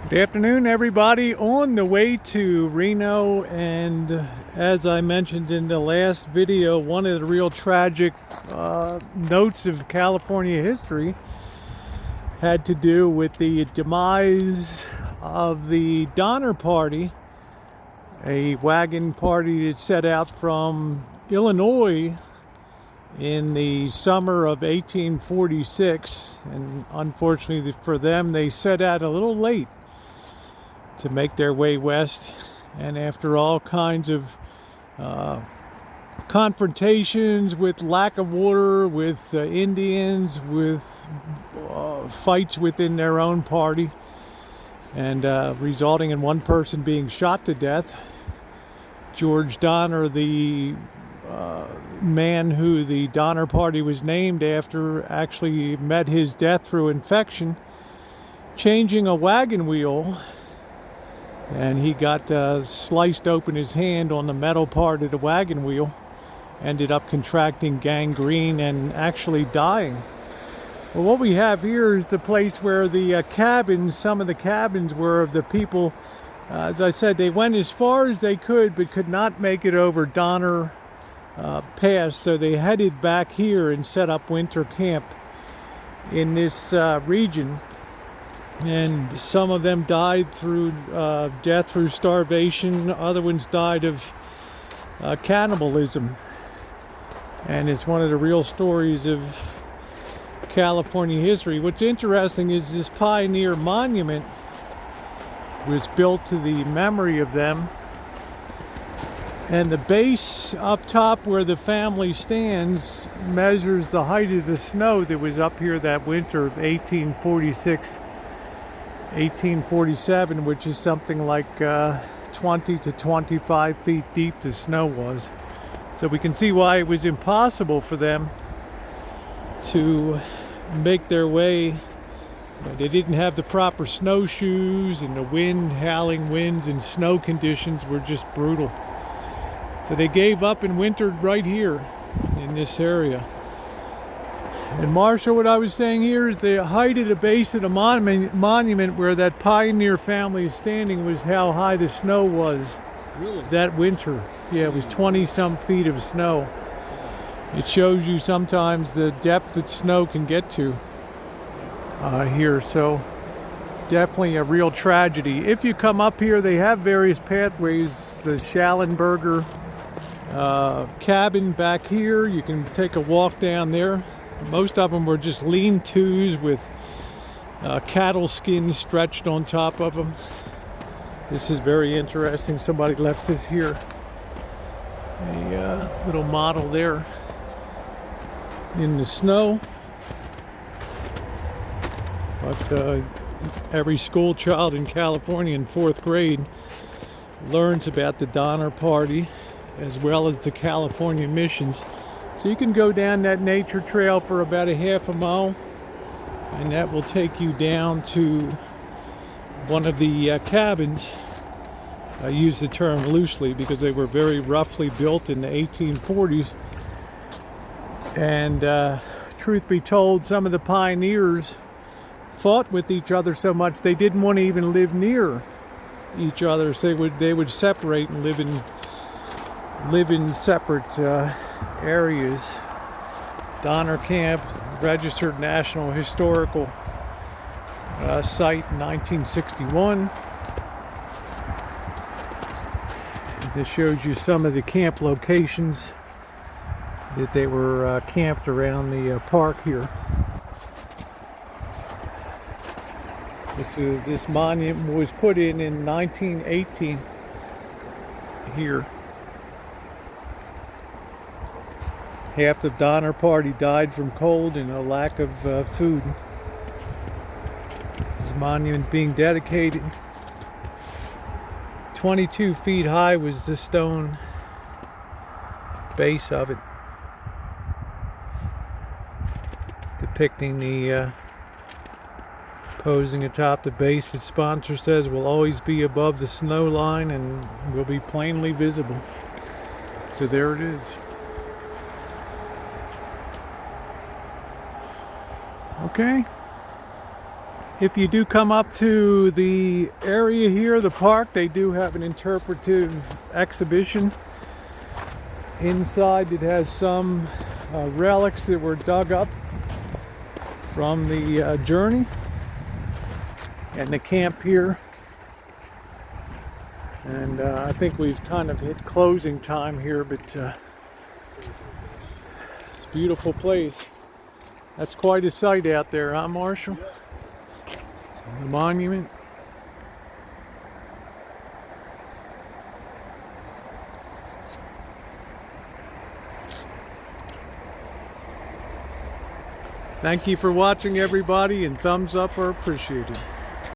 Good afternoon, everybody. On the way to Reno, and as I mentioned in the last video, one of the real tragic notes of California history had to do with the demise of the Donner Party, a wagon party that set out from Illinois in the summer of 1846, and unfortunately for them, they set out a little late to make their way west, and after all kinds of confrontations with lack of water, with Indians, with fights within their own party, and resulting in one person being shot to death. George Donner, the man who the Donner Party was named after, actually met his death through infection, changing a wagon wheel, and he got sliced open his hand on the metal part of the wagon wheel, ended up contracting gangrene and actually dying. Well, what we have here is the place where the cabins, some of the cabins were of the people. As I said, they went as far as they could, but could not make it over Donner Pass, so they headed back here and set up winter camp in this region. And some of them died through death through starvation. Other ones died of cannibalism. And it's one of the real stories of California history. What's interesting is this pioneer monument was built to the memory of them. And the base up top where the family stands measures the height of the snow that was up here that winter of 1846. 1847, which is something like 20 to 25 feet deep the snow was. So we can see why it was impossible for them to make their way. They didn't have the proper snowshoes, and the wind, howling winds and snow conditions were just brutal. So they gave up and wintered right here in this area. And Marshall, what I was saying here is the height of the base of the monument where that pioneer family is standing was how high the snow was. Really? That winter. Yeah, it was 20-some feet of snow. It shows you sometimes the depth that snow can get to here. So definitely a real tragedy. If you come up here, they have various pathways. The Schallenberger cabin back here, you can take a walk down there. Most of them were just lean-tos with cattle skins stretched on top of them. This is very interesting. Somebody left this here. A little model there in the snow. But every school child in California in 4th grade learns about the Donner Party as well as the California missions. So you can go down that nature trail for about a half a mile, and that will take you down to one of the cabins. I use the term loosely because they were very roughly built in the 1840s. And truth be told, some of the pioneers fought with each other so much they didn't want to even live near each other. So they would separate and live in separate areas. Donner Camp, registered National Historical Site in 1961. This shows you some of the camp locations that they were camped around the park here. This monument was put in 1918 here. Half the Donner Party died from cold and a lack of food. This monument being dedicated. 22 feet high was the stone base of it, depicting the posing atop the base. The sponsor says will always be above the snow line and will be plainly visible. So there it is. Okay. If you do come up to the area here, the park, they do have an interpretive exhibition. Inside it has some relics that were dug up from the journey and the camp here. And I think we've kind of hit closing time here, but it's a beautiful place. That's quite a sight out there, huh, Marshall? The monument. Thank you for watching, everybody, and thumbs up are appreciated.